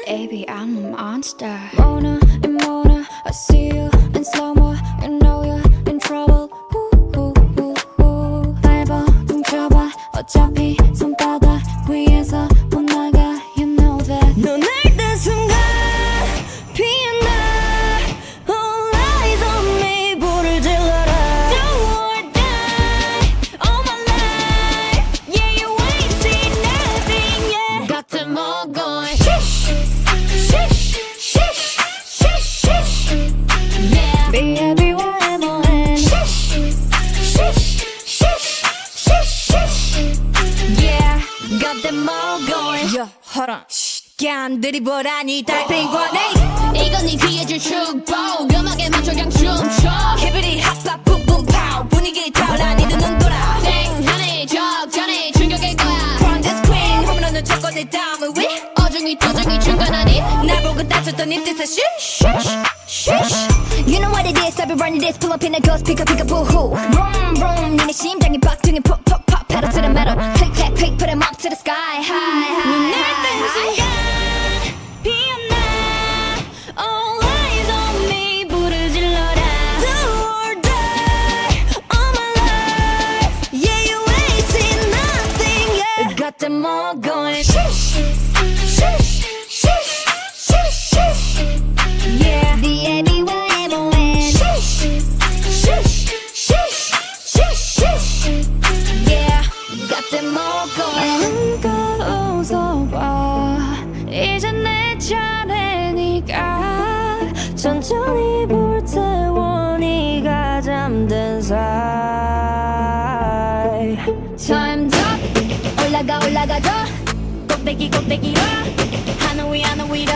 Baby, I'm a monster. Mona and Mona, I see you in slow-mo. You know you're in trouble. 밟아, 뭉쳐봐. 어차피 손바닥 위에서 못 나가. You know that. 눈을 뜬 순간 피어나. All eyes on me. 불을 질러라. Do or die. All my life. Yeah, you ain't seen nothing yet. got them all going. Be everywhere I'm on. Yeah, got them all going. Yeah, hold on. 간 드리블하니 달팽이관에 이건 네 귀에 줄 축복. 음악에 맞춰 그냥 춤춰. 히비리 핫밥 붐붐 파우 분위기 타올라 네 눈은 돌아. 땡하니 적잖니 충격일 거야. From this queen 홈런은 쳤고 내 다음을 위 어중이 to중이 중간하니. 날 보고 다쳤던 입뜻에 쉬쉬쉬 You know what it is, I've been running this. Pull up in a ghost, pick up, boo-hoo. Vroom, vroom, 니네 심장이 박등에 pop, pop, pop. Pedal to the metal, click, clack, click, put 'em up to the sky. High, high, high. 피어나, all eyes on me. 불을 질러라. Do or die, all my life. Yeah, you ain't seen nothing yet. Got them all going. Shush, shush, shush, shush, shush. Yeah, the everywhere I'm on. Shush, shush, shush, shush, shush. Yeah, got them all going. 눈가 웃어봐. 이제 내 차례니까 천천히 불태워 네가 잠든 사이. Time's up. 올라가 더 꼭대기 꼭대기로 하늘 위 하늘 위로.